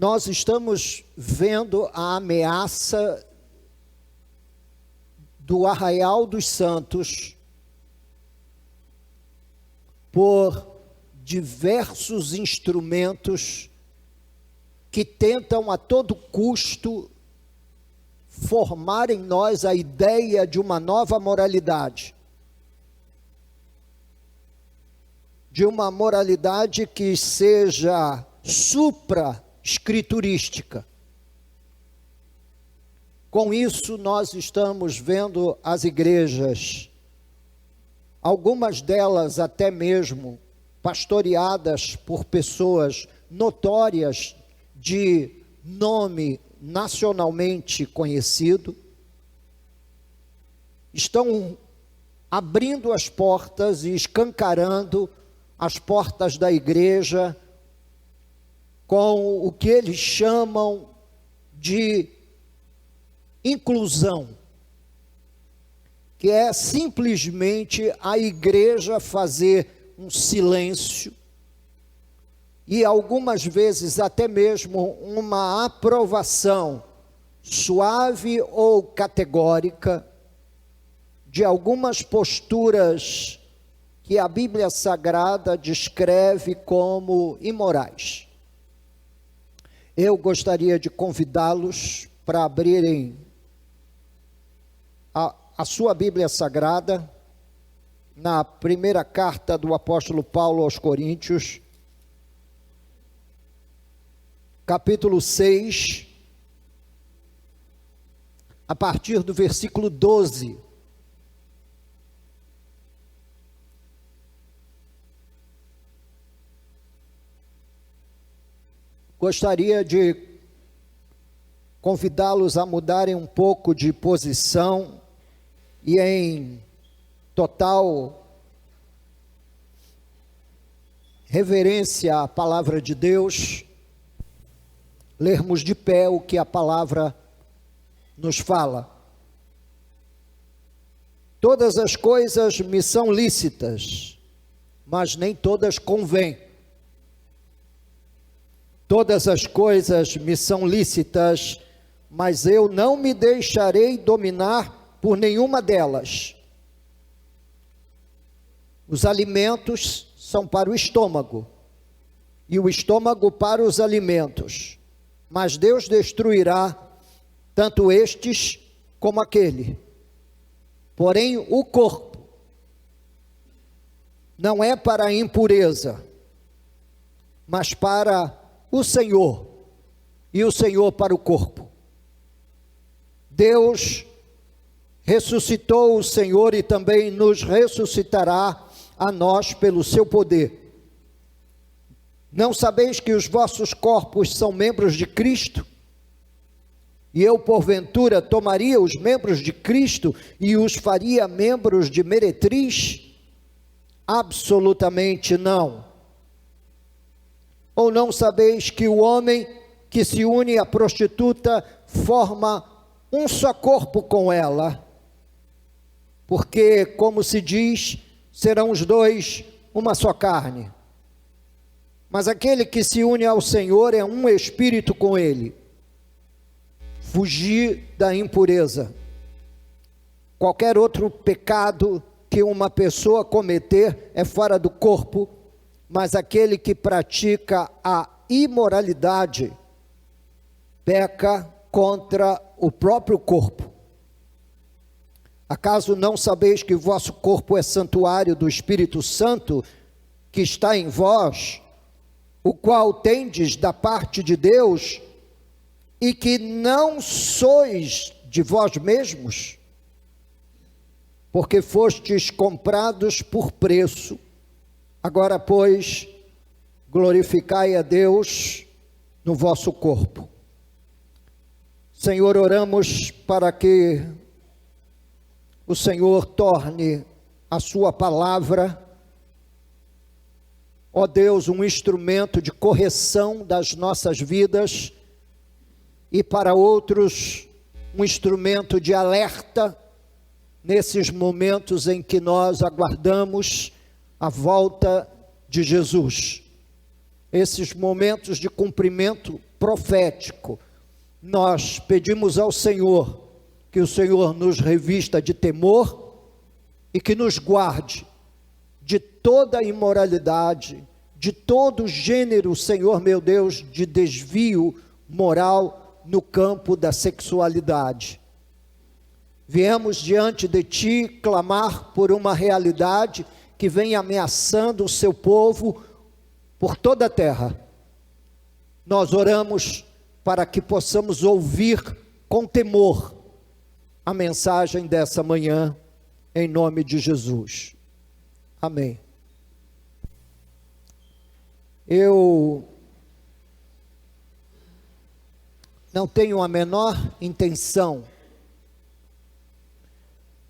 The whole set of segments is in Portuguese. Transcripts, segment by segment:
nós estamos vendo a ameaça do Arraial dos Santos por diversos instrumentos que tentam a todo custo formar em nós a ideia de uma nova moralidade. De uma moralidade que seja supra-escriturística. Com isso, nós estamos vendo as igrejas, algumas delas até mesmo pastoreadas por pessoas notórias de nome nacionalmente conhecido, estão abrindo as portas e escancarando as portas da igreja com o que eles chamam de inclusão, que é simplesmente a igreja fazer um silêncio e algumas vezes até mesmo uma aprovação suave ou categórica de algumas posturas que a Bíblia Sagrada descreve como imorais. Eu gostaria de convidá-los para abrirem a sua Bíblia Sagrada na primeira carta do apóstolo Paulo aos Coríntios, capítulo 6, a partir do versículo 12. Gostaria de convidá-los a mudarem um pouco de posição e em total reverência à palavra de Deus, lermos de pé o que a palavra nos fala. Todas as coisas me são lícitas, mas nem todas convêm. Todas as coisas me são lícitas, mas eu não me deixarei dominar por nenhuma delas. Os alimentos são para o estômago, e o estômago para os alimentos. Mas Deus destruirá tanto estes como aquele. Porém, o corpo não é para a impureza, mas para o Senhor, e o Senhor para o corpo. Deus ressuscitou o Senhor e também nos ressuscitará a nós pelo seu poder. Não sabeis que os vossos corpos são membros de Cristo? E eu, porventura, tomaria os membros de Cristo e os faria membros de meretriz? Absolutamente não. Ou não sabeis que o homem que se une à prostituta forma um só corpo com ela? Porque, como se diz, serão os dois uma só carne. Mas aquele que se une ao Senhor é um espírito com ele. Fugir da impureza. Qualquer outro pecado que uma pessoa cometer é fora do corpo, mas aquele que pratica a imoralidade peca contra o próprio corpo. Acaso não sabeis que o vosso corpo é santuário do Espírito Santo que está em vós, o qual tendes da parte de Deus, e que não sois de vós mesmos? Porque fostes comprados por preço. Agora, pois, glorificai a Deus no vosso corpo. Senhor, oramos para que o Senhor torne a sua palavra, ó Deus, um instrumento de correção das nossas vidas e para outros um instrumento de alerta nesses momentos em que nós aguardamos a volta de Jesus. Esses momentos de cumprimento profético, nós pedimos ao Senhor que o Senhor nos revista de temor e que nos guarde de toda imoralidade, de todo gênero, Senhor meu Deus, de desvio moral no campo da sexualidade. Viemos diante de Ti clamar por uma realidade que vem ameaçando o Seu povo por toda a terra. Nós oramos para que possamos ouvir com temor a mensagem dessa manhã, em nome de Jesus. Amém. Eu não tenho a menor intenção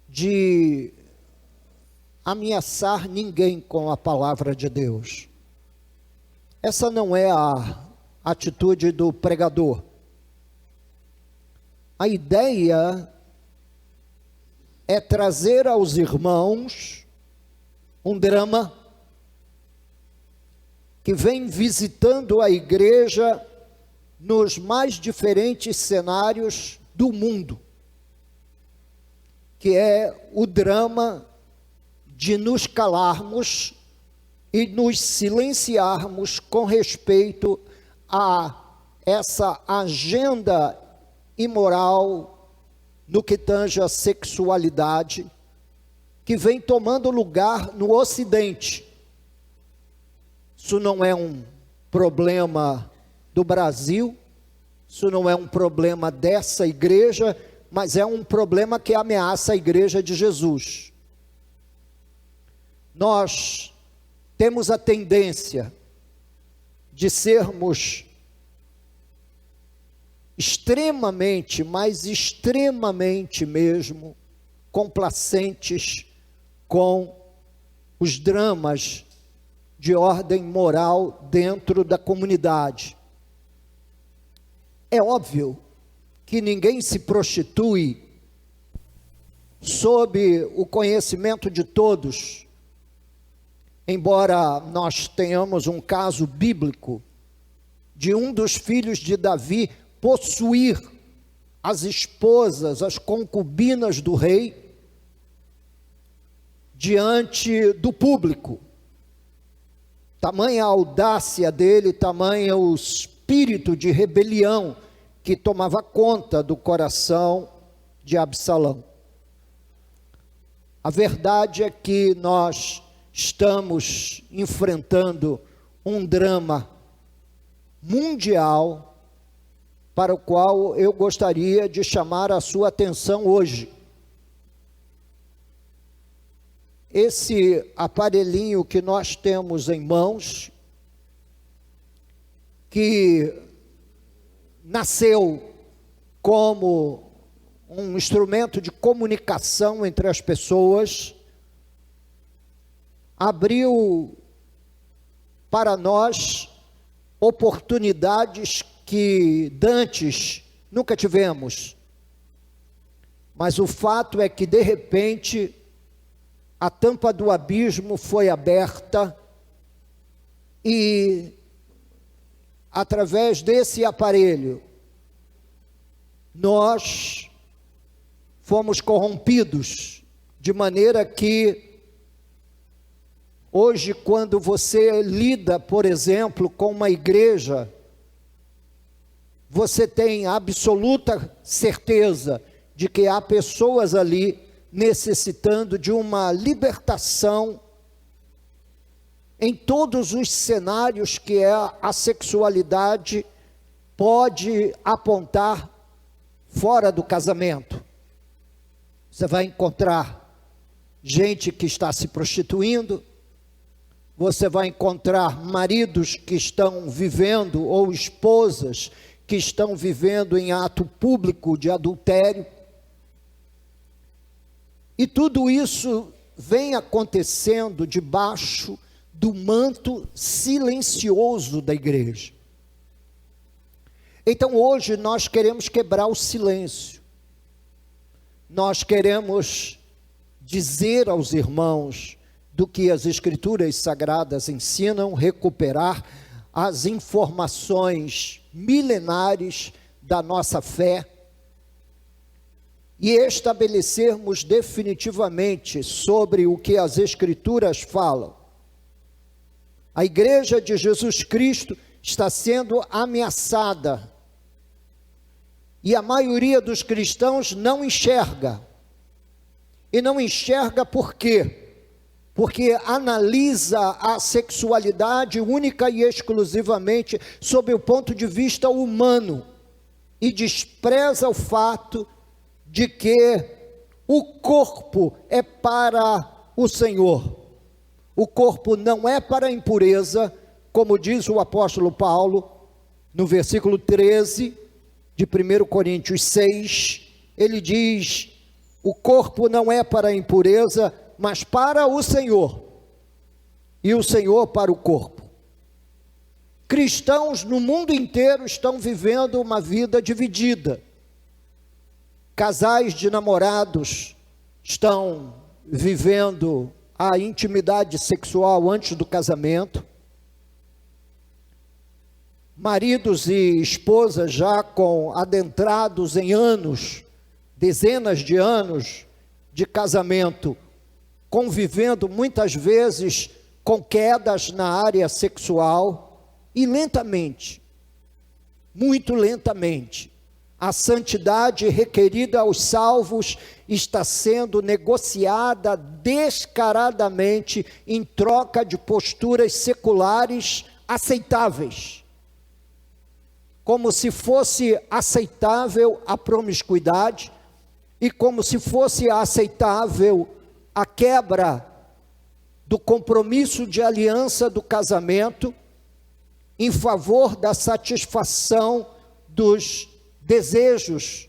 de ameaçar ninguém com a palavra de Deus. Essa não é a atitude do pregador. A ideia é trazer aos irmãos um drama que vem visitando a igreja nos mais diferentes cenários do mundo, que é o drama de nos calarmos e nos silenciarmos com respeito a essa agenda imoral no que tange a sexualidade, que vem tomando lugar no Ocidente. Isso não é um problema do Brasil, isso não é um problema dessa igreja, mas é um problema que ameaça a igreja de Jesus. Nós temos a tendência de sermos extremamente, mas extremamente mesmo, complacentes com os dramas de ordem moral dentro da comunidade. É óbvio que ninguém se prostitui sob o conhecimento de todos, embora nós tenhamos um caso bíblico de um dos filhos de Davi possuir as esposas, as concubinas do rei, diante do público. Tamanha a audácia dele, tamanha o espírito de rebelião que tomava conta do coração de Absalão. A verdade é que nós estamos enfrentando um drama mundial para o qual eu gostaria de chamar a sua atenção hoje. Esse aparelhinho que nós temos em mãos, que nasceu como um instrumento de comunicação entre as pessoas, abriu para nós oportunidades que dantes nunca tivemos. Mas o fato é que, de repente, a tampa do abismo foi aberta e, através desse aparelho, nós fomos corrompidos, de maneira que, hoje, quando você lida, por exemplo, com uma igreja, você tem absoluta certeza de que há pessoas ali necessitando de uma libertação em todos os cenários que a sexualidade pode apontar fora do casamento. Você vai encontrar gente que está se prostituindo, você vai encontrar maridos que estão vivendo, ou esposas que estão vivendo em ato público de adultério. E tudo isso vem acontecendo debaixo do manto silencioso da igreja. Então hoje nós queremos quebrar o silêncio. Nós queremos dizer aos irmãos do que as Escrituras Sagradas ensinam, recuperar as informações milenares da nossa fé e estabelecermos definitivamente sobre o que as Escrituras falam. A Igreja de Jesus Cristo está sendo ameaçada e a maioria dos cristãos não enxerga. E não enxerga por quê? Porque analisa a sexualidade única e exclusivamente sob o ponto de vista humano e despreza o fato de que o corpo é para o Senhor. O corpo não é para a impureza, como diz o apóstolo Paulo, no versículo 13 de 1 Coríntios 6, ele diz: o corpo não é para a impureza, mas para o Senhor, e o Senhor para o corpo. Cristãos no mundo inteiro estão vivendo uma vida dividida. Casais de namorados estão vivendo a intimidade sexual antes do casamento. Maridos e esposas já adentrados em anos, dezenas de anos de casamento, convivendo muitas vezes com quedas na área sexual e lentamente, muito lentamente, a santidade requerida aos salvos está sendo negociada descaradamente em troca de posturas seculares aceitáveis. Como se fosse aceitável a promiscuidade e como se fosse aceitável a quebra do compromisso de aliança do casamento em favor da satisfação dos desejos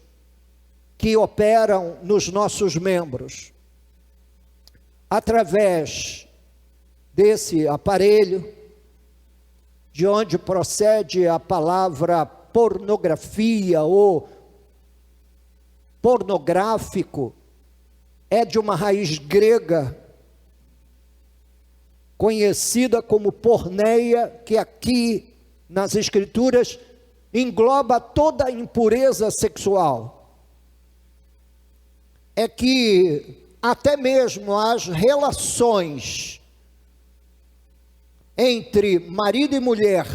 que operam nos nossos membros. Através desse aparelho, de onde procede a palavra pornografia ou pornográfico, é de uma raiz grega, conhecida como porneia, que aqui nas Escrituras engloba toda a impureza sexual. É que até mesmo as relações entre marido e mulher,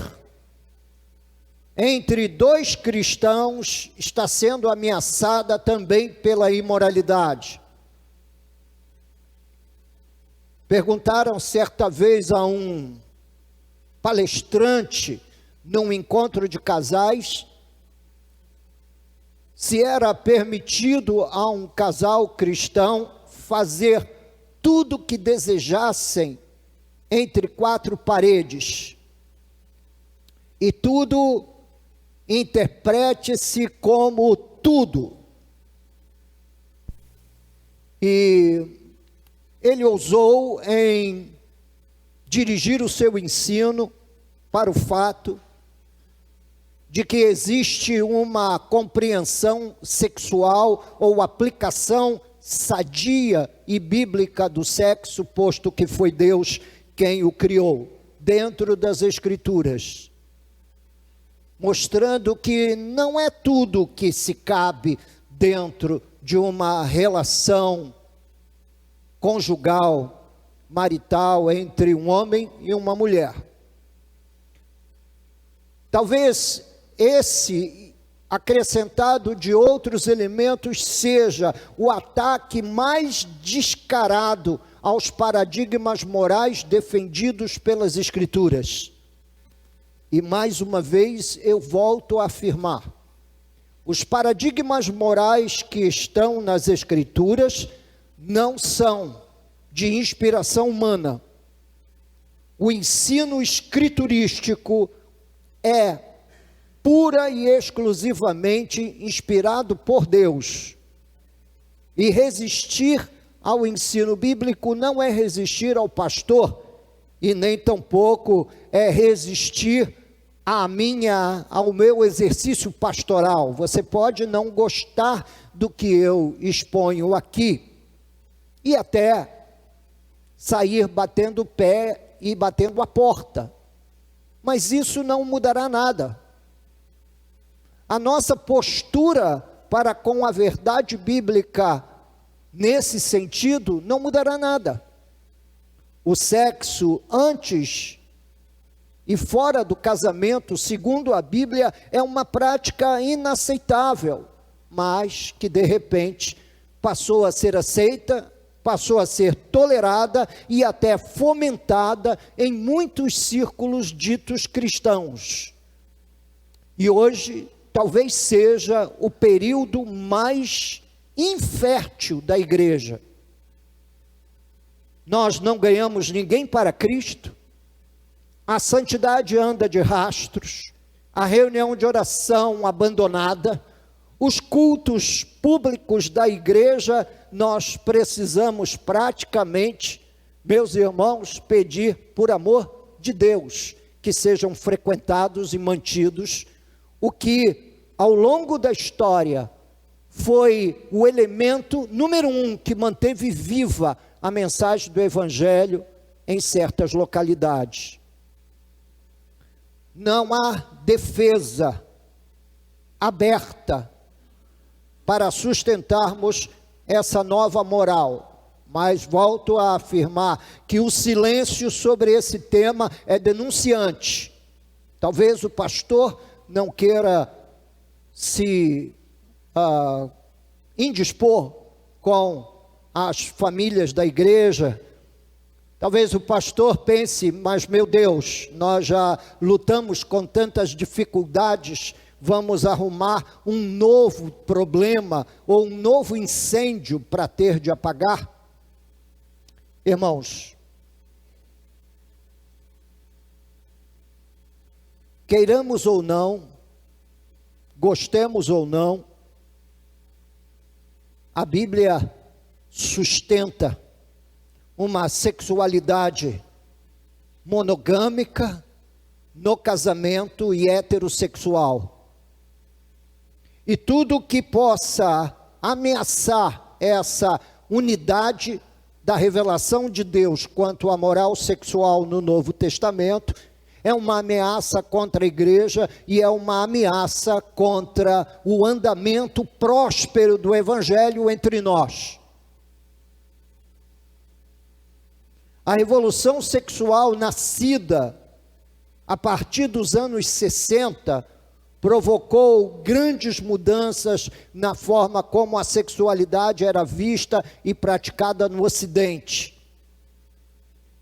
entre dois cristãos, está sendo ameaçada também pela imoralidade. Perguntaram certa vez a um palestrante num encontro de casais se era permitido a um casal cristão fazer tudo o que desejassem entre quatro paredes. E tudo interprete-se como tudo. E ele ousou em dirigir o seu ensino para o fato de que existe uma compreensão sexual ou aplicação sadia e bíblica do sexo, posto que foi Deus quem o criou, dentro das Escrituras, mostrando que não é tudo que se cabe dentro de uma relação conjugal, marital, entre um homem e uma mulher. Talvez esse, acrescentado de outros elementos, seja o ataque mais descarado aos paradigmas morais defendidos pelas Escrituras. E mais uma vez eu volto a afirmar, os paradigmas morais que estão nas Escrituras não são de inspiração humana. O ensino escriturístico é pura e exclusivamente inspirado por Deus. E resistir ao ensino bíblico não é resistir ao pastor, e nem tampouco é resistir ao meu exercício pastoral. Você pode não gostar do que eu exponho aqui, e até sair batendo o pé e batendo a porta. mas isso não mudará nada. A nossa postura para com a verdade bíblica, nesse sentido, não mudará nada. O sexo antes e fora do casamento, segundo a Bíblia, é uma prática inaceitável, mas que de repente passou a ser aceita, passou a ser tolerada e até fomentada em muitos círculos ditos cristãos. E hoje talvez seja o período mais infértil da igreja. Nós não ganhamos ninguém para Cristo, a santidade anda de rastros, a reunião de oração abandonada, os cultos públicos da igreja, nós precisamos praticamente, meus irmãos, pedir por amor de Deus, que sejam frequentados e mantidos, o que ao longo da história foi o elemento número 1 que manteve viva a mensagem do Evangelho em certas localidades. Não há defesa aberta para sustentarmos essa nova moral, mas volto a afirmar que o silêncio sobre esse tema é denunciante. Talvez o pastor não queira se indispor com as famílias da igreja. Talvez o pastor pense, mas meu Deus, nós já lutamos com tantas dificuldades, vamos arrumar um novo problema ou um novo incêndio para ter de apagar? Irmãos, queiramos ou não, gostemos ou não, a Bíblia sustenta uma sexualidade monogâmica no casamento e heterossexual. E tudo que possa ameaçar essa unidade da revelação de Deus quanto à moral sexual no Novo Testamento é uma ameaça contra a igreja e é uma ameaça contra o andamento próspero do Evangelho entre nós. A revolução sexual nascida a partir dos anos 60 provocou grandes mudanças na forma como a sexualidade era vista e praticada no Ocidente.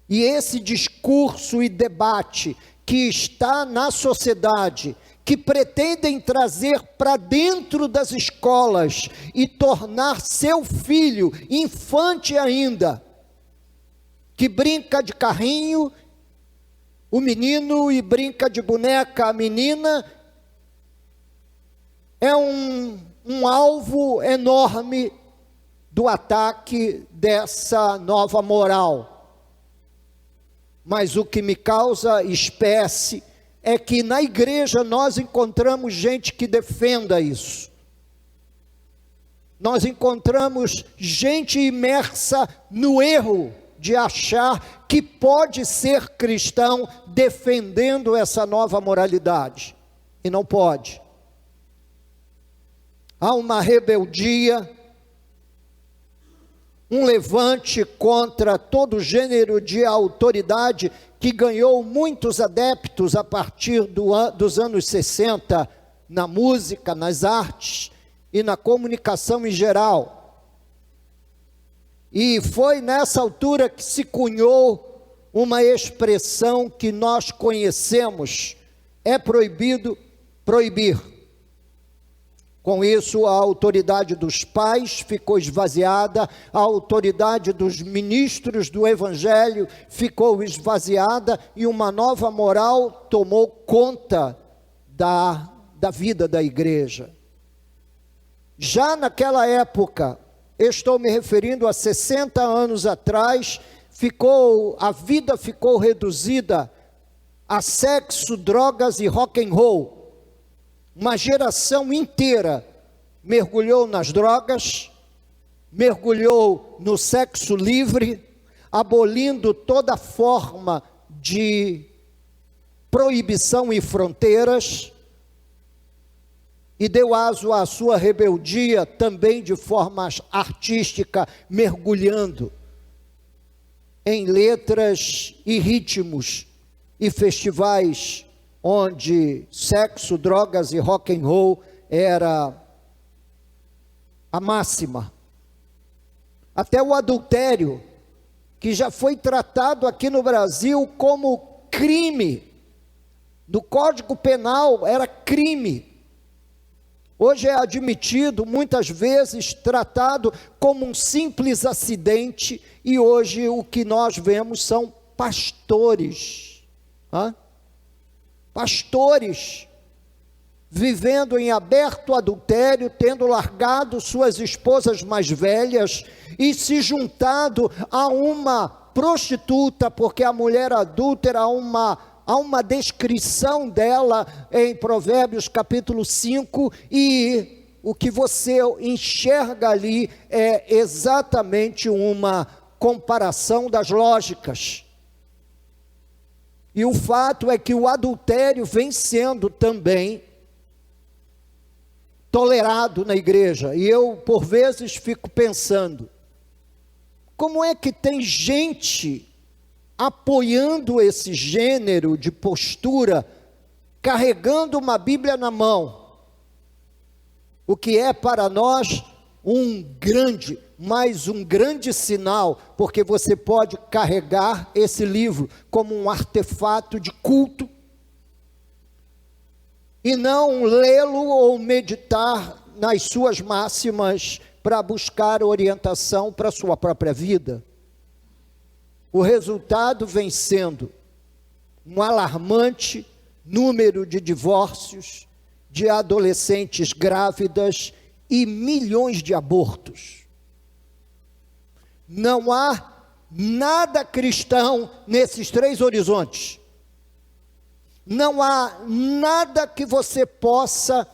E esse discurso e debate que está na sociedade, que pretendem trazer para dentro das escolas e tornar seu filho infante ainda, que brinca de carrinho, o menino, e brinca de boneca, a menina, é um alvo enorme do ataque dessa nova moral. Mas o que me causa espécie é que na igreja nós encontramos gente que defenda isso. Nós encontramos gente imersa no erro de achar que pode ser cristão defendendo essa nova moralidade. E não pode. Há uma rebeldia, um levante contra todo gênero de autoridade que ganhou muitos adeptos a partir dos anos 60, na música, nas artes e na comunicação em geral. E foi nessa altura que se cunhou uma expressão que nós conhecemos: é proibido proibir. Com isso, a autoridade dos pais ficou esvaziada, a autoridade dos ministros do Evangelho ficou esvaziada e uma nova moral tomou conta da vida da igreja. Já naquela época, estou me referindo a 60 anos atrás, a vida ficou reduzida a sexo, drogas e rock and roll. Uma geração inteira mergulhou nas drogas, mergulhou no sexo livre, abolindo toda forma de proibição e fronteiras, e deu aso à sua rebeldia também de forma artística, mergulhando em letras e ritmos e festivais onde sexo, drogas e rock and roll era a máxima. Até o adultério, que já foi tratado aqui no Brasil como crime, no Código Penal era crime. Hoje é admitido, muitas vezes tratado como um simples acidente, e hoje o que nós vemos são pastores, pastores vivendo em aberto adultério, tendo largado suas esposas mais velhas e se juntado a uma prostituta, porque a mulher adúltera, há uma descrição dela em Provérbios capítulo 5, e o que você enxerga ali é exatamente uma comparação das lógicas. E o fato é que o adultério vem sendo também tolerado na igreja, e eu por vezes fico pensando, como é que tem gente apoiando esse gênero de postura, carregando uma Bíblia na mão, o que é para nós um grande sinal, porque você pode carregar esse livro como um artefato de culto, e não lê-lo ou meditar nas suas máximas para buscar orientação para a sua própria vida. O resultado vem sendo um alarmante número de divórcios, de adolescentes grávidas e milhões de abortos. Não há nada cristão nesses três horizontes. Não há nada que você possa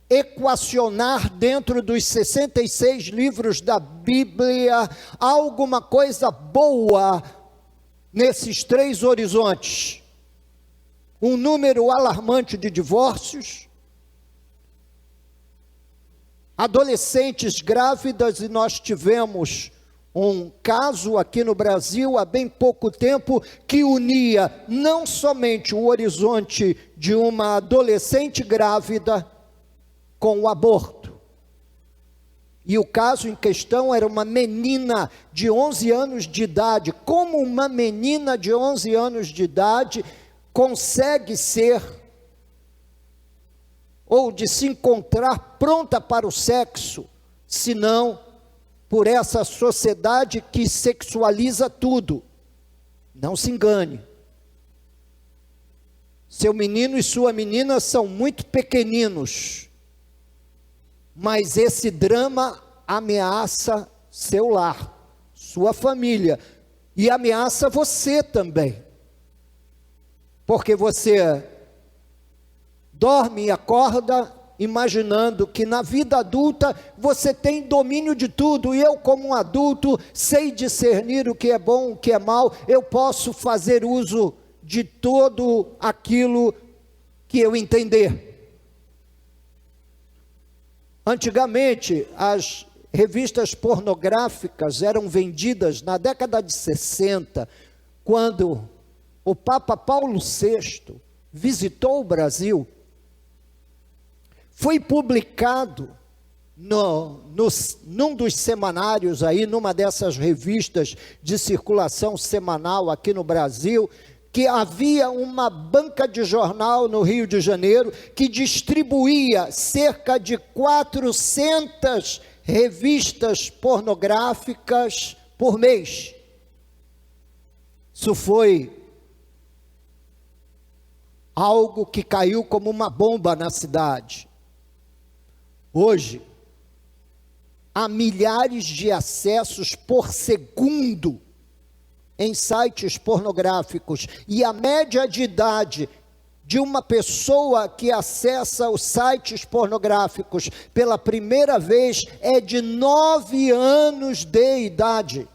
equacionar dentro dos 66 livros da Bíblia, alguma coisa boa nesses três horizontes. Um número alarmante de divórcios, adolescentes grávidas, e nós tivemos um caso aqui no Brasil há bem pouco tempo que unia não somente o horizonte de uma adolescente grávida com o aborto. E o caso em questão era uma menina de 11 anos de idade. Como uma menina de 11 anos de idade consegue ser, ou de se encontrar pronta para o sexo, se não por essa sociedade que sexualiza tudo? Não se engane. Seu menino e sua menina são muito pequeninos, mas esse drama ameaça seu lar, sua família, e ameaça você também, porque você dorme e acorda imaginando que na vida adulta você tem domínio de tudo, e eu, como um adulto, sei discernir o que é bom, o que é mal, eu posso fazer uso de todo aquilo que eu entender. Antigamente, as revistas pornográficas eram vendidas na década de 60, quando o Papa Paulo VI visitou o Brasil. Foi publicado num dos semanários aí, numa dessas revistas de circulação semanal aqui no Brasil, que havia uma banca de jornal no Rio de Janeiro que distribuía cerca de 400 revistas pornográficas por mês. Isso foi algo que caiu como uma bomba na cidade. Hoje, há milhares de acessos por segundo em sites pornográficos, e a média de idade de uma pessoa que acessa os sites pornográficos pela primeira vez é de 9 anos de idade.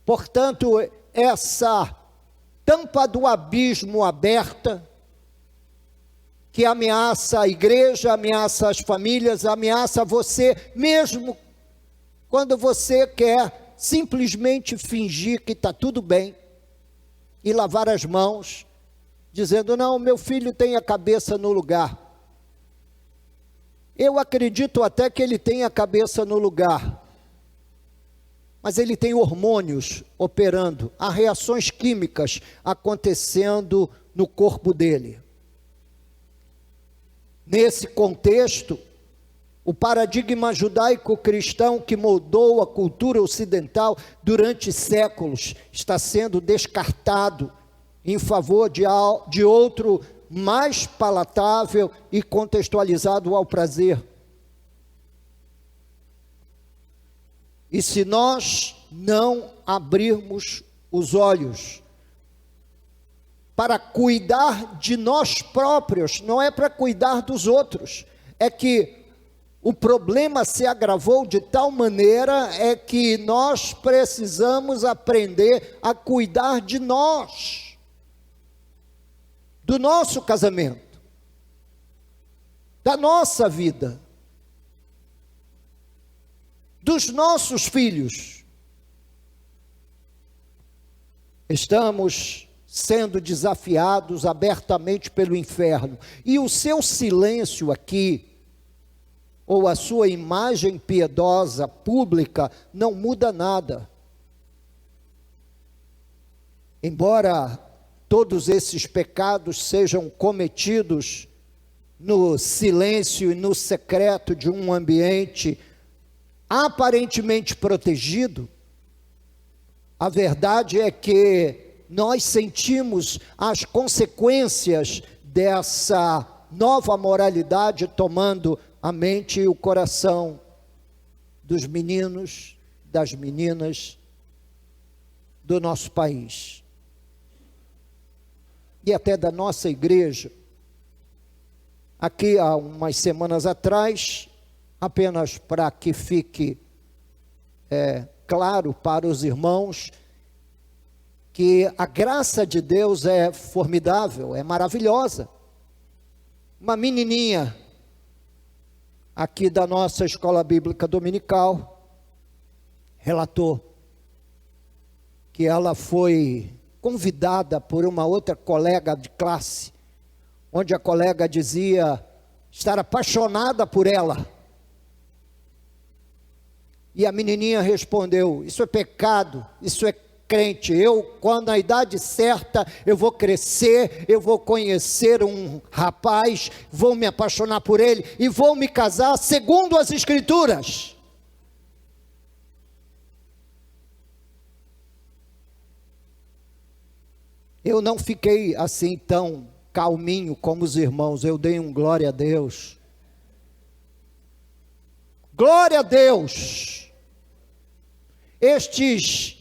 Portanto, essa tampa do abismo aberta, que ameaça a igreja, ameaça as famílias, ameaça você, mesmo quando você quer simplesmente fingir que está tudo bem e lavar as mãos, dizendo, não, meu filho tem a cabeça no lugar. Eu acredito até que ele tem a cabeça no lugar, mas ele tem hormônios operando, há reações químicas acontecendo no corpo dele. Nesse contexto, o paradigma judaico-cristão que moldou a cultura ocidental durante séculos está sendo descartado em favor de outro mais palatável e contextualizado ao prazer. E se nós não abrirmos os olhos para cuidar de nós próprios, não é para cuidar dos outros, é que o problema se agravou de tal maneira é que nós precisamos aprender a cuidar de nós, do nosso casamento, da nossa vida, dos nossos filhos. Estamos sendo desafiados abertamente pelo inferno, e o seu silêncio aqui, ou a sua imagem piedosa, pública, não muda nada. Embora todos esses pecados sejam cometidos no silêncio e no secreto de um ambiente aparentemente protegido, a verdade é que nós sentimos as consequências dessa nova moralidade tomando a mente e o coração dos meninos, das meninas do nosso país. E até da nossa igreja. Aqui há umas semanas atrás, apenas para que fique claro para os irmãos, que a graça de Deus é formidável, é maravilhosa. Uma menininha aqui da nossa escola bíblica dominical relatou que ela foi convidada por uma outra colega de classe, onde a colega dizia estar apaixonada por ela. E a menininha respondeu, isso é pecado, isso é crente, quando na idade certa, eu vou crescer, eu vou conhecer um rapaz, vou me apaixonar por ele, e vou me casar segundo as escrituras. Eu não fiquei assim tão calminho como os irmãos, eu dei um glória a Deus. Glória a Deus! Estes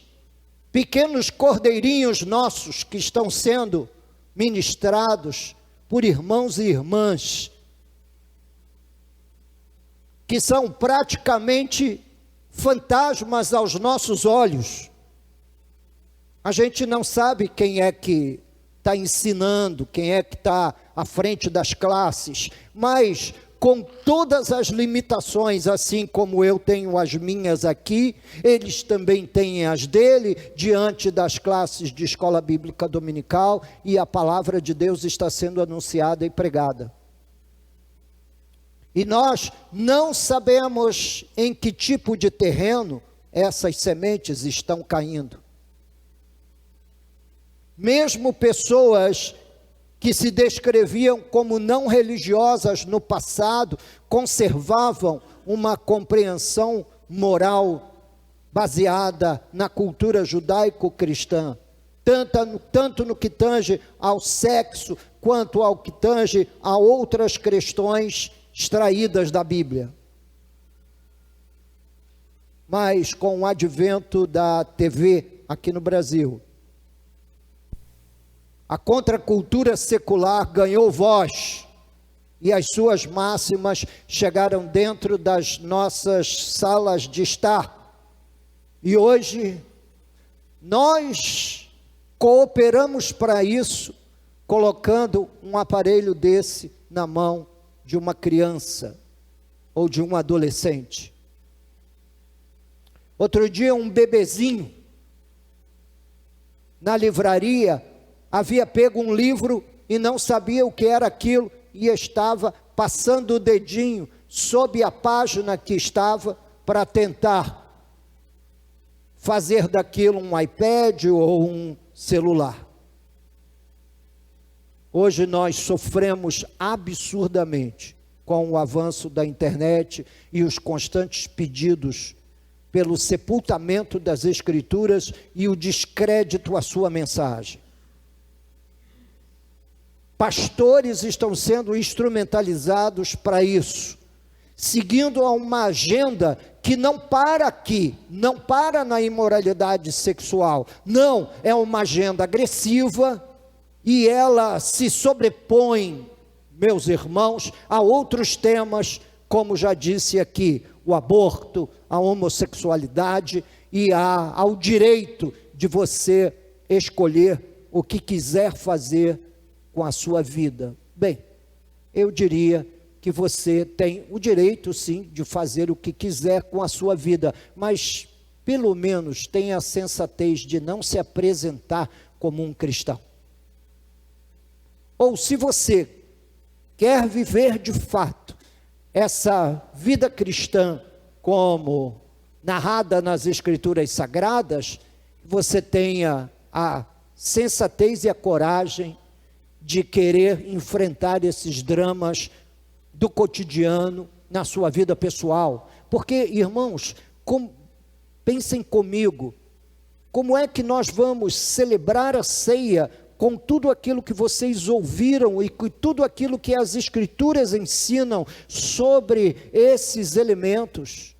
pequenos cordeirinhos nossos que estão sendo ministrados por irmãos e irmãs, que são praticamente fantasmas aos nossos olhos. A gente não sabe quem é que está ensinando, quem é que está à frente das classes, mas com todas as limitações, assim como eu tenho as minhas aqui, eles também têm as dele, diante das classes de escola bíblica dominical, e a palavra de Deus está sendo anunciada e pregada. E nós não sabemos em que tipo de terreno essas sementes estão caindo. Mesmo pessoas que se descreviam como não religiosas no passado, conservavam uma compreensão moral baseada na cultura judaico-cristã, tanto no que tange ao sexo, quanto ao que tange a outras questões extraídas da Bíblia. Mas com o advento da TV aqui no Brasil, a contracultura secular ganhou voz e as suas máximas chegaram dentro das nossas salas de estar. E hoje, nós cooperamos para isso, colocando um aparelho desse na mão de uma criança ou de um adolescente. Outro dia, um bebezinho na livraria havia pego um livro e não sabia o que era aquilo e estava passando o dedinho sob a página que estava para tentar fazer daquilo um iPad ou um celular. Hoje nós sofremos absurdamente com o avanço da internet e os constantes pedidos pelo sepultamento das Escrituras e o descrédito à sua mensagem. Pastores estão sendo instrumentalizados para isso, seguindo uma agenda que não para aqui, não para na imoralidade sexual, não, é uma agenda agressiva e ela se sobrepõe, meus irmãos, a outros temas, como já disse aqui, o aborto, a homossexualidade e ao direito de você escolher o que quiser fazer com a sua vida. Bem, eu diria que você tem o direito sim de fazer o que quiser com a sua vida, mas pelo menos tenha a sensatez de não se apresentar como um cristão. Ou se você quer viver de fato essa vida cristã como narrada nas Escrituras Sagradas, você tenha a sensatez e a coragem de querer enfrentar esses dramas do cotidiano na sua vida pessoal. Porque, irmãos, pensem comigo, como é que nós vamos celebrar a ceia com tudo aquilo que vocês ouviram e com tudo aquilo que as Escrituras ensinam sobre esses elementos,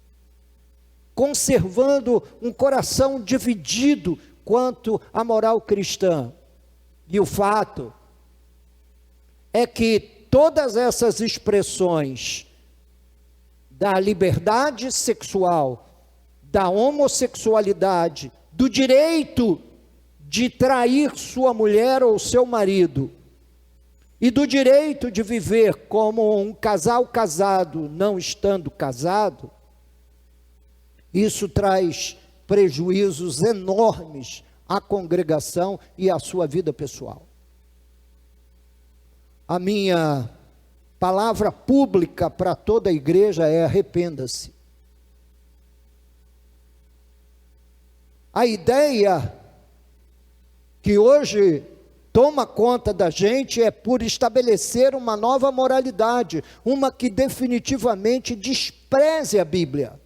conservando um coração dividido quanto à moral cristã? E o fato é que todas essas expressões da liberdade sexual, da homossexualidade, do direito de trair sua mulher ou seu marido, e do direito de viver como um casal casado, não estando casado, isso traz prejuízos enormes à congregação e à sua vida pessoal. A minha palavra pública para toda a igreja é: arrependa-se. A ideia que hoje toma conta da gente é por estabelecer uma nova moralidade, uma que definitivamente despreze a Bíblia.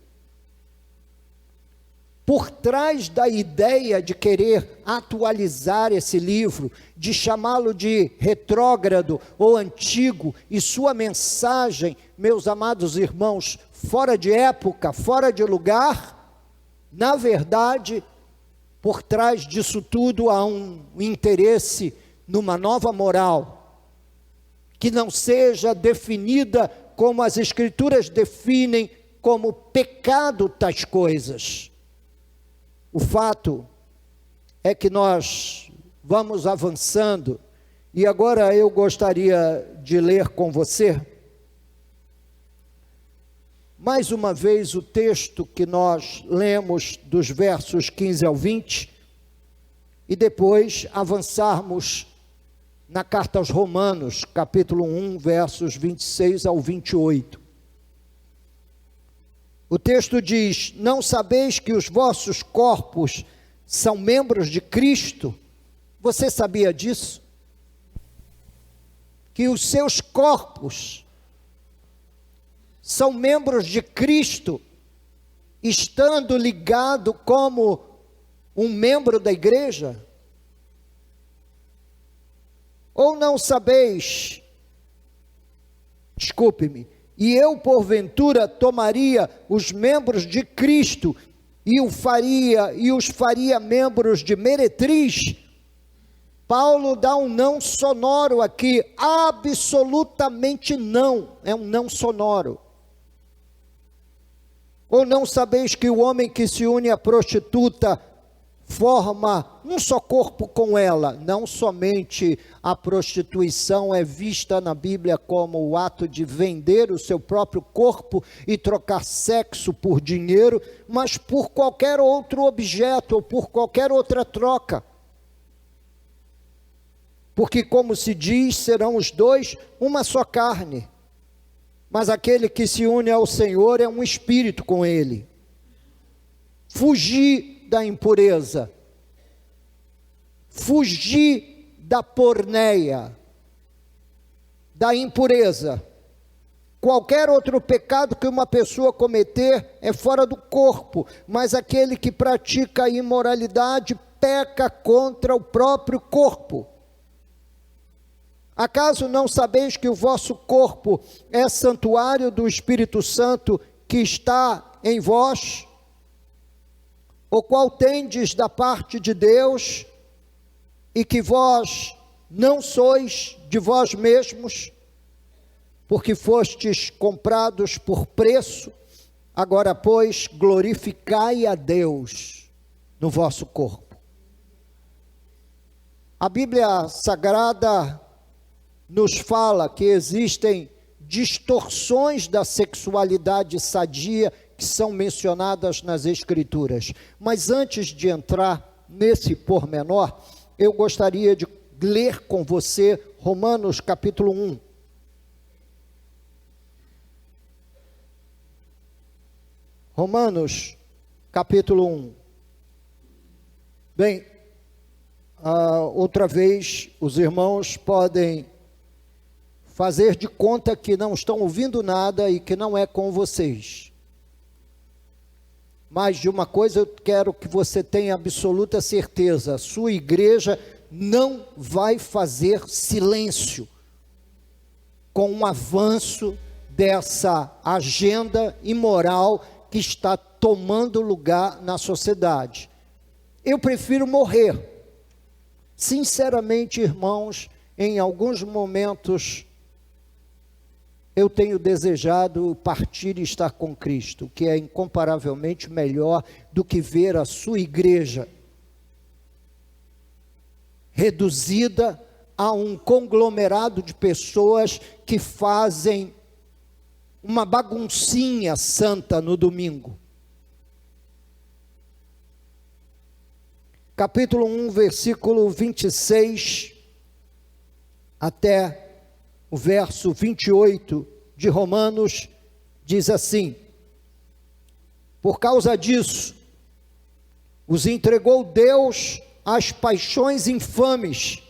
Por trás da ideia de querer atualizar esse livro, de chamá-lo de retrógrado ou antigo, e sua mensagem, meus amados irmãos, fora de época, fora de lugar, na verdade, por trás disso tudo há um interesse numa nova moral, que não seja definida como as Escrituras definem como pecado tais coisas. O fato é que nós vamos avançando, e agora eu gostaria de ler com você, mais uma vez, o texto que nós lemos dos versos 15 ao 20, e depois avançarmos na carta aos Romanos, capítulo 1, versos 26 ao 28. O texto diz: não sabeis que os vossos corpos são membros de Cristo? Você sabia disso? Que os seus corpos são membros de Cristo, estando ligado como um membro da igreja? Ou não sabeis, desculpe-me, e eu porventura tomaria os membros de Cristo e os faria membros de meretriz? Paulo dá um não sonoro aqui, absolutamente não, é um não sonoro. Ou não sabeis que o homem que se une à prostituta forma um só corpo com ela. Não somente a prostituição é vista na Bíblia como o ato de vender o seu próprio corpo e trocar sexo por dinheiro, mas por qualquer outro objeto ou por qualquer outra troca. Porque, como se diz, serão os dois uma só carne. Mas aquele que se une ao Senhor é um espírito com Ele. Fugir da impureza. Fugir da porneia, da impureza. Qualquer outro pecado que uma pessoa cometer é fora do corpo, mas aquele que pratica a imoralidade peca contra o próprio corpo. Acaso não sabeis que o vosso corpo é santuário do Espírito Santo que está em vós, o qual tendes da parte de Deus, e que vós não sois de vós mesmos, porque fostes comprados por preço? Agora, pois, glorificai a Deus no vosso corpo. A Bíblia Sagrada nos fala que existem distorções da sexualidade sadia que são mencionadas nas Escrituras. Mas antes de entrar nesse pormenor, eu gostaria de ler com você Romanos capítulo 1. Romanos capítulo 1. Bem, outra vez os irmãos podem fazer de conta que não estão ouvindo nada e que não é com vocês. Mas de uma coisa eu quero que você tenha absoluta certeza: a sua igreja não vai fazer silêncio com o avanço dessa agenda imoral que está tomando lugar na sociedade. Eu prefiro morrer. Sinceramente, irmãos, em alguns momentos eu tenho desejado partir e estar com Cristo, que é incomparavelmente melhor do que ver a sua igreja reduzida a um conglomerado de pessoas que fazem uma baguncinha santa no domingo. Capítulo 1, versículo 26 até o verso 28 de Romanos, diz assim: por causa disso, os entregou Deus às paixões infames,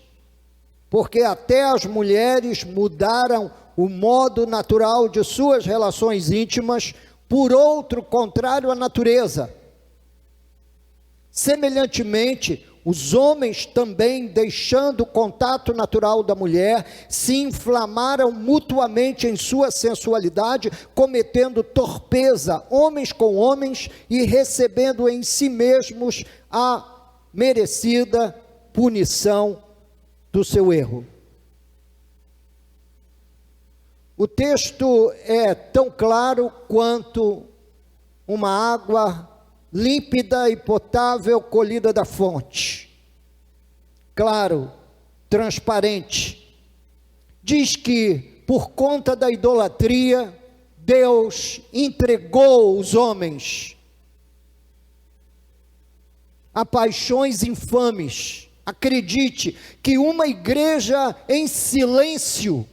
porque até as mulheres mudaram o modo natural de suas relações íntimas por outro contrário à natureza. Semelhantemente, os homens também, deixando o contato natural da mulher, se inflamaram mutuamente em sua sensualidade, cometendo torpeza, homens com homens, e recebendo em si mesmos a merecida punição do seu erro. O texto é tão claro quanto uma água límpida e potável colhida da fonte. Claro, transparente. Diz que por conta da idolatria, Deus entregou os homens a paixões infames. Acredite que uma igreja em silêncio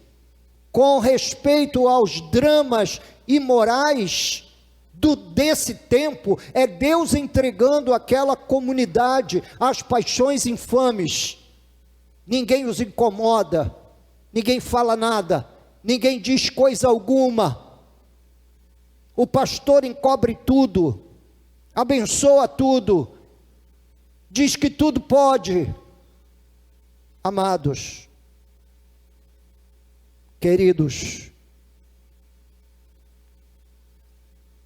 com respeito aos dramas imorais desse tempo, é Deus entregando aquela comunidade às paixões infames. Ninguém os incomoda, ninguém fala nada, ninguém diz coisa alguma. O pastor encobre tudo, abençoa tudo, diz que tudo pode. Amados, queridos,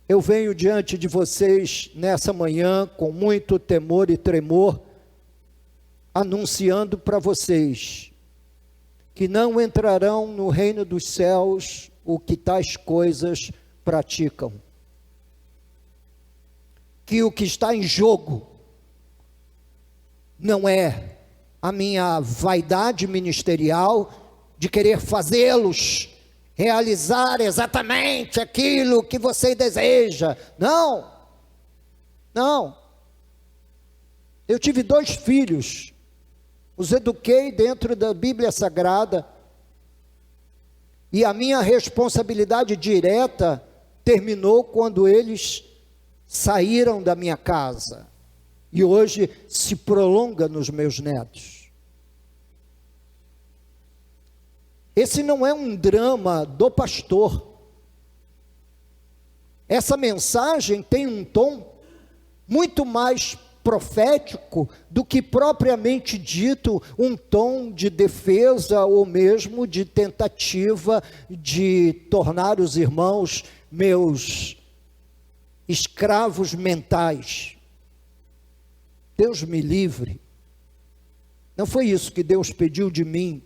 eu venho diante de vocês nessa manhã com muito temor e tremor, anunciando para vocês que não entrarão no reino dos céus o que tais coisas praticam. Que o que está em jogo não é a minha vaidade ministerial de querer fazê-los realizar exatamente aquilo que você deseja. Não, não. Eu tive 2 filhos, os eduquei dentro da Bíblia Sagrada, e a minha responsabilidade direta terminou quando eles saíram da minha casa, e hoje se prolonga nos meus netos. Esse não é um drama do pastor. Essa mensagem tem um tom muito mais profético do que propriamente dito um tom de defesa ou mesmo de tentativa de tornar os irmãos meus escravos mentais. Deus me livre. Não foi isso que Deus pediu de mim.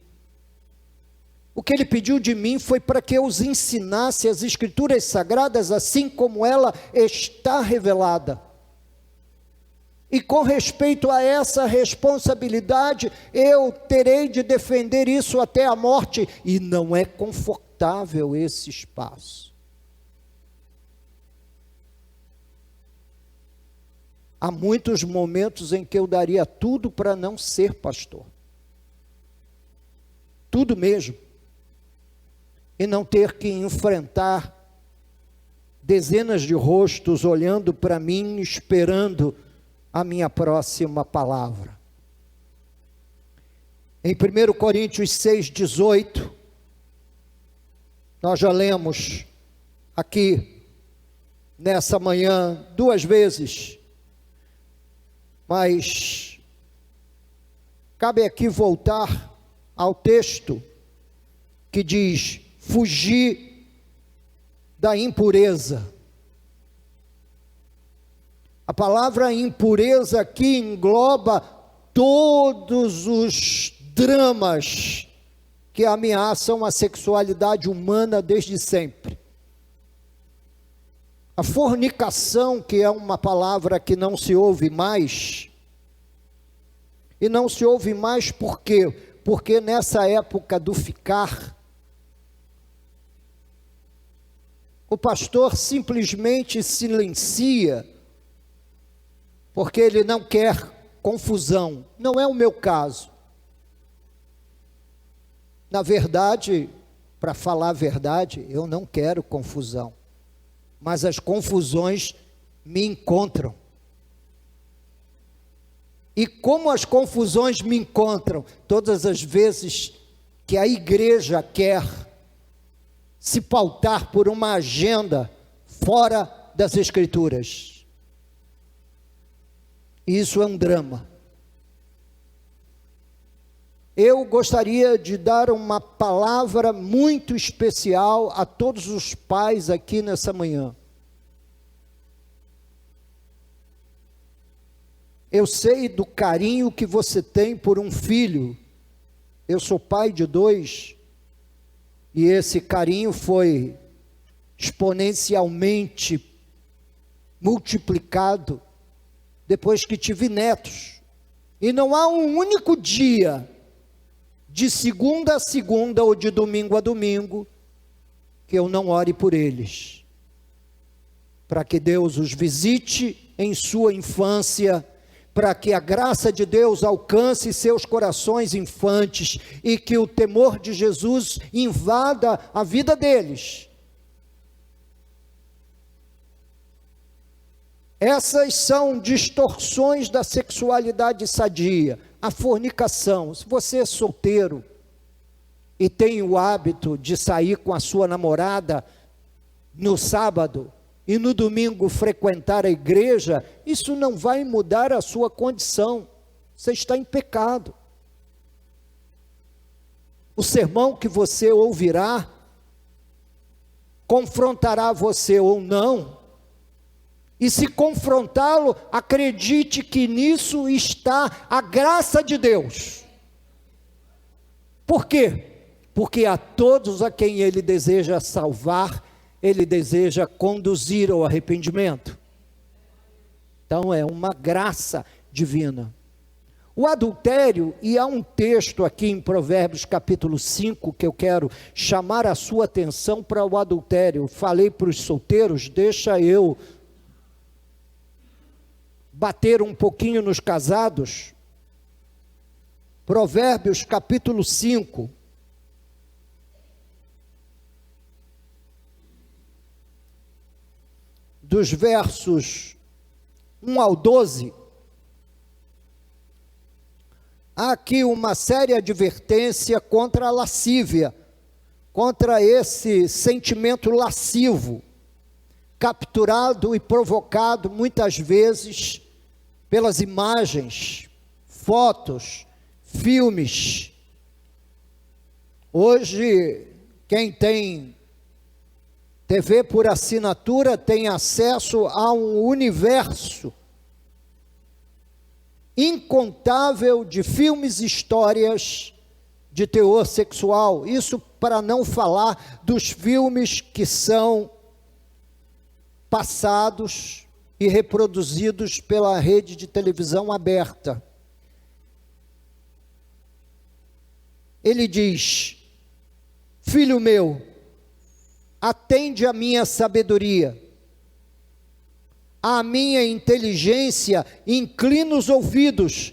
O que Ele pediu de mim foi para que eu os ensinasse as Escrituras Sagradas assim como ela está revelada. E com respeito a essa responsabilidade, eu terei de defender isso até a morte. E não é confortável esse espaço. Há muitos momentos em que eu daria tudo para não ser pastor. Tudo mesmo. E não ter que enfrentar dezenas de rostos olhando para mim, esperando a minha próxima palavra. Em 1 Coríntios 6,18, nós já lemos aqui, nessa manhã, 2 vezes, mas cabe aqui voltar ao texto que diz: fugir da impureza. A palavra impureza aqui engloba todos os dramas que ameaçam a sexualidade humana desde sempre. A fornicação, que é uma palavra que não se ouve mais, e não se ouve mais por quê? Porque nessa época do ficar, o pastor simplesmente silencia, porque ele não quer confusão. Não é o meu caso. Na verdade, para falar a verdade, eu não quero confusão. Mas as confusões me encontram. E como as confusões me encontram? Todas as vezes que a igreja quer se pautar por uma agenda fora das Escrituras. Isso é um drama. Eu gostaria de dar uma palavra muito especial a todos os pais aqui nessa manhã. Eu sei do carinho que você tem por um filho. Eu sou pai de 2. E esse carinho foi exponencialmente multiplicado depois que tive netos. E não há um único dia, de segunda a segunda ou de domingo a domingo, que eu não ore por eles. Para que Deus os visite em sua infância, para que a graça de Deus alcance seus corações infantes e que o temor de Jesus invada a vida deles. Essas são distorções da sexualidade sadia, a fornicação. Se você é solteiro e tem o hábito de sair com a sua namorada no sábado, e no domingo frequentar a igreja, isso não vai mudar a sua condição. Você está em pecado. O sermão que você ouvirá confrontará você ou não. E se confrontá-lo, acredite que nisso está a graça de Deus. Por quê? Porque a todos a quem Ele deseja salvar, Ele deseja conduzir ao arrependimento. Então é uma graça divina. O adultério, e há um texto aqui em Provérbios capítulo 5, que eu quero chamar a sua atenção para o adultério. Falei para os solteiros, deixa eu bater um pouquinho nos casados. Provérbios capítulo 5. Dos versos 1 ao 12. Há aqui uma séria advertência contra a lascívia, contra esse sentimento lascivo, capturado e provocado muitas vezes pelas imagens, fotos, filmes. Hoje, quem tem TV por assinatura tem acesso a um universo incontável de filmes e histórias de teor sexual. Isso para não falar dos filmes que são passados e reproduzidos pela rede de televisão aberta. Ele diz: filho meu, atende à minha sabedoria, à minha inteligência inclina os ouvidos,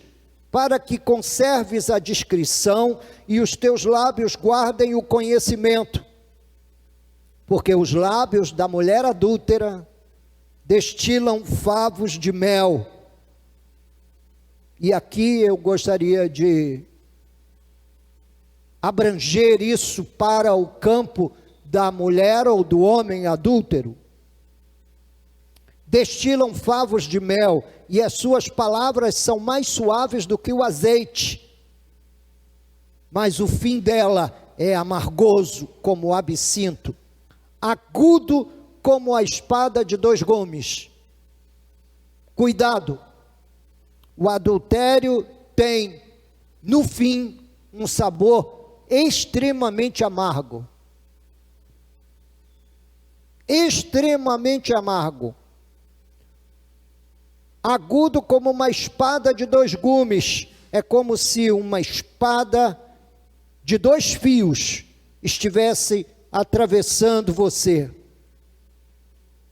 para que conserves a discrição e os teus lábios guardem o conhecimento. Porque os lábios da mulher adúltera destilam favos de mel. E aqui eu gostaria de abranger isso para o campo da mulher ou do homem adúltero. Destilam favos de mel, e as suas palavras são mais suaves do que o azeite, mas o fim dela é amargoso como o absinto, agudo como a espada de dois gumes. Cuidado, o adultério tem, no fim, um sabor extremamente amargo. Extremamente amargo. Agudo como uma espada de dois gumes, é como se uma espada de dois fios estivesse atravessando você.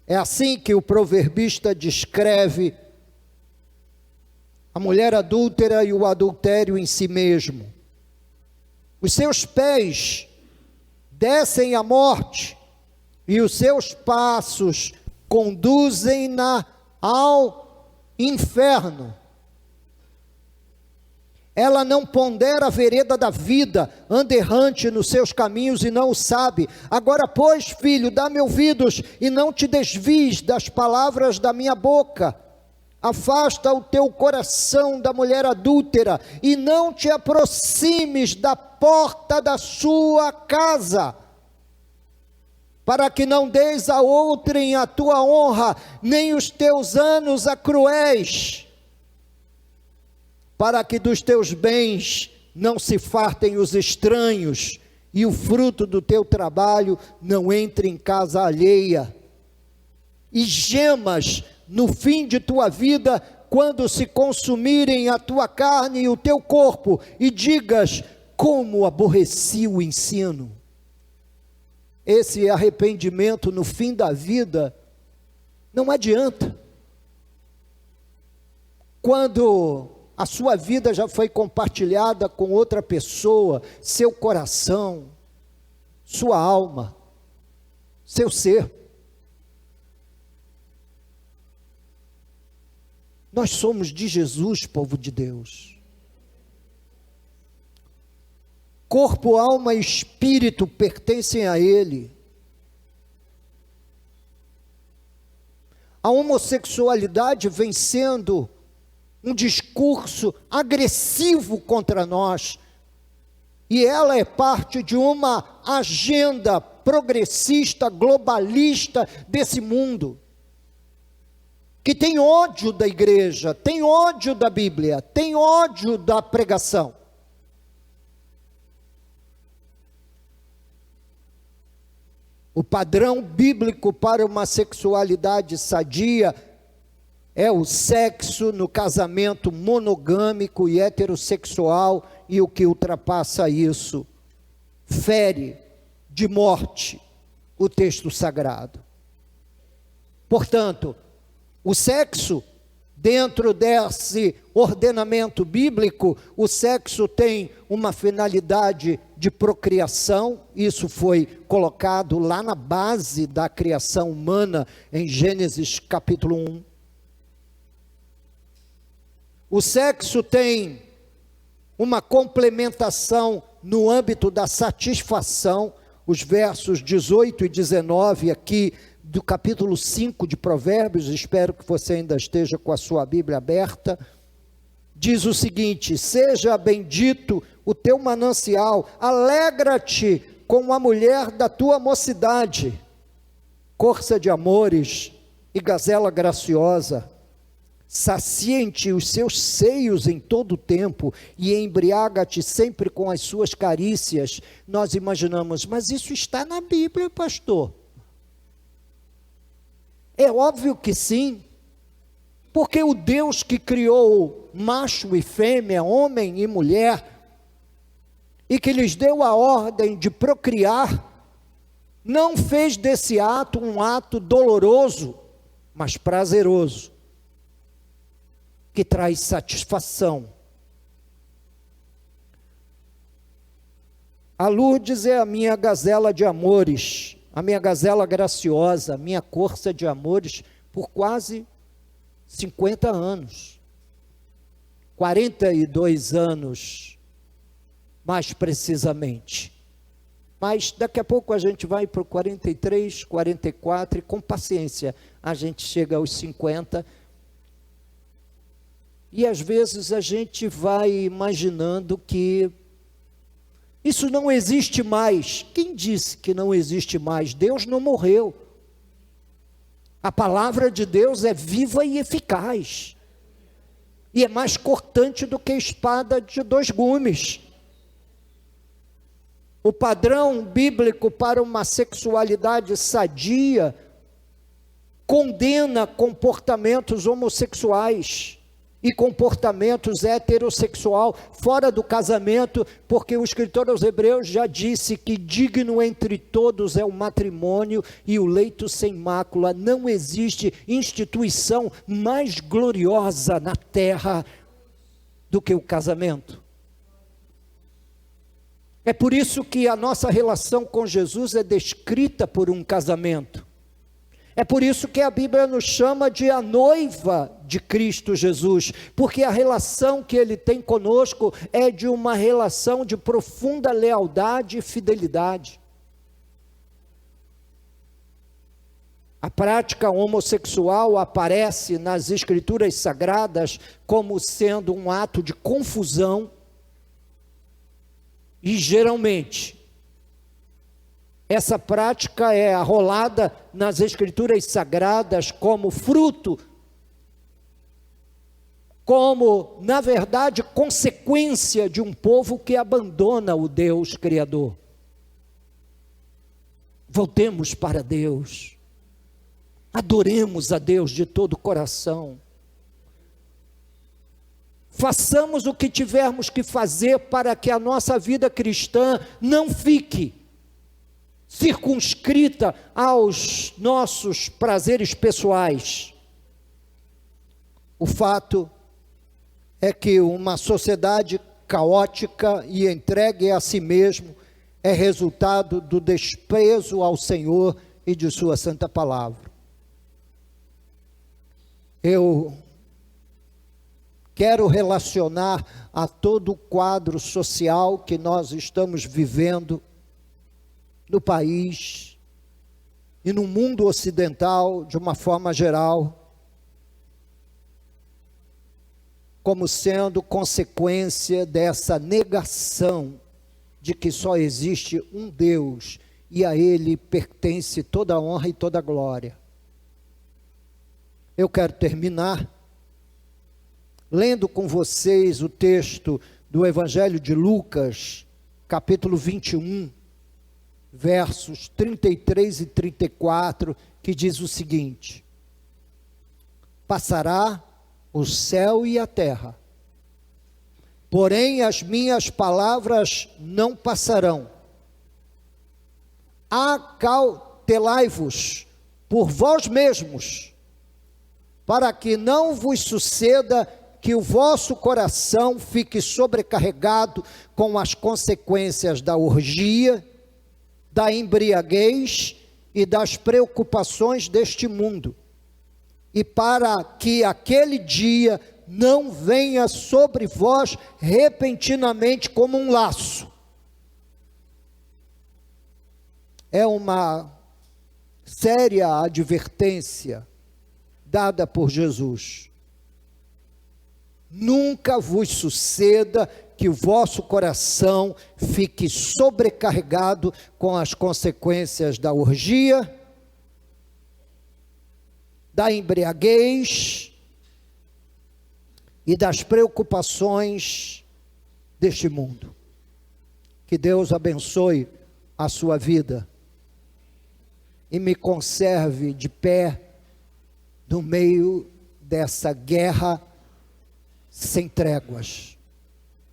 É assim que o proverbista descreve a mulher adúltera e o adultério em si mesmo. Os seus pés descem à morte, e os seus passos conduzem-na ao inferno. Ela não pondera a vereda da vida, anda errante nos seus caminhos e não o sabe. Agora, pois, filho, dá-me ouvidos e não te desvies das palavras da minha boca. Afasta o teu coração da mulher adúltera e não te aproximes da porta da sua casa, para que não deis a outrem a tua honra, nem os teus anos a cruéis, para que dos teus bens não se fartem os estranhos, e o fruto do teu trabalho não entre em casa alheia. E gemas no fim de tua vida, quando se consumirem a tua carne e o teu corpo, e digas: como aborreci o ensino. Esse arrependimento no fim da vida não adianta. Quando a sua vida já foi compartilhada com outra pessoa, seu coração, sua alma, seu ser. Nós somos de Jesus, povo de Deus. Corpo, alma e espírito pertencem a Ele. A homossexualidade vem sendo um discurso agressivo contra nós, e ela é parte de uma agenda progressista, globalista desse mundo, que tem ódio da igreja, tem ódio da Bíblia, tem ódio da pregação. O padrão bíblico para uma sexualidade sadia é o sexo no casamento monogâmico e heterossexual, e o que ultrapassa isso fere de morte o texto sagrado. Portanto, o sexo, dentro desse ordenamento bíblico, o sexo tem uma finalidade de procriação. Isso foi colocado lá na base da criação humana, em Gênesis capítulo 1. O sexo tem uma complementação no âmbito da satisfação. Os versos 18 e 19 aqui do capítulo 5 de Provérbios, espero que você ainda esteja com a sua Bíblia aberta, diz o seguinte: seja bendito o teu manancial, alegra-te com a mulher da tua mocidade, corça de amores e gazela graciosa, sacia-te os seus seios em todo o tempo, e embriaga-te sempre com as suas carícias. Nós imaginamos, mas isso está na Bíblia, pastor. É óbvio que sim, porque o Deus que criou macho e fêmea, homem e mulher, e que lhes deu a ordem de procriar, não fez desse ato um ato doloroso, mas prazeroso, que traz satisfação. A Lourdes é a minha gazela de amores, a minha gazela graciosa, a minha corça de amores, por quase 50 anos, 42 anos, mais precisamente. Mas daqui a pouco a gente vai para o 43, 44, e com paciência a gente chega aos 50. E às vezes a gente vai imaginando que isso não existe mais. Quem disse que não existe mais? Deus não morreu. A palavra de Deus é viva e eficaz. E é mais cortante do que espada de dois gumes. O padrão bíblico para uma sexualidade sadia condena comportamentos homossexuais e comportamentos heterossexual fora do casamento, porque o escritor aos Hebreus já disse que digno entre todos é o matrimônio e o leito sem mácula. Não existe instituição mais gloriosa na terra do que o casamento. É por isso que a nossa relação com Jesus é descrita por um casamento. É por isso que a Bíblia nos chama de a noiva de Cristo Jesus, porque a relação que Ele tem conosco é de uma relação de profunda lealdade e fidelidade. A prática homossexual aparece nas Escrituras Sagradas como sendo um ato de confusão, e geralmente essa prática é arrolada nas Escrituras Sagradas como fruto, como, na verdade, consequência de um povo que abandona o Deus Criador. Voltemos para Deus, adoremos a Deus de todo o coração, façamos o que tivermos que fazer para que a nossa vida cristã não fique circunscrita aos nossos prazeres pessoais. O fato é que uma sociedade caótica e entregue a si mesmo é resultado do desprezo ao Senhor e de sua santa palavra. Eu quero relacionar a todo o quadro social que nós estamos vivendo no país e no mundo ocidental de uma forma geral, como sendo consequência dessa negação de que só existe um Deus e a Ele pertence toda a honra e toda a glória. Eu quero terminar lendo com vocês o texto do Evangelho de Lucas, capítulo 21, versos 33 e 34, que diz o seguinte: passará o céu e a terra, porém as minhas palavras não passarão. Acautelai-vos por vós mesmos, para que não vos suceda que o vosso coração fique sobrecarregado com as consequências da orgia, da embriaguez e das preocupações deste mundo, e para que aquele dia não venha sobre vós repentinamente como um laço. É uma séria advertência dada por Jesus. Nunca vos suceda que o vosso coração fique sobrecarregado com as consequências da orgia, da embriaguez e das preocupações deste mundo. Que Deus abençoe a sua vida e me conserve de pé no meio dessa guerra sem tréguas.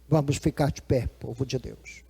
Vamos ficar de pé, povo de Deus.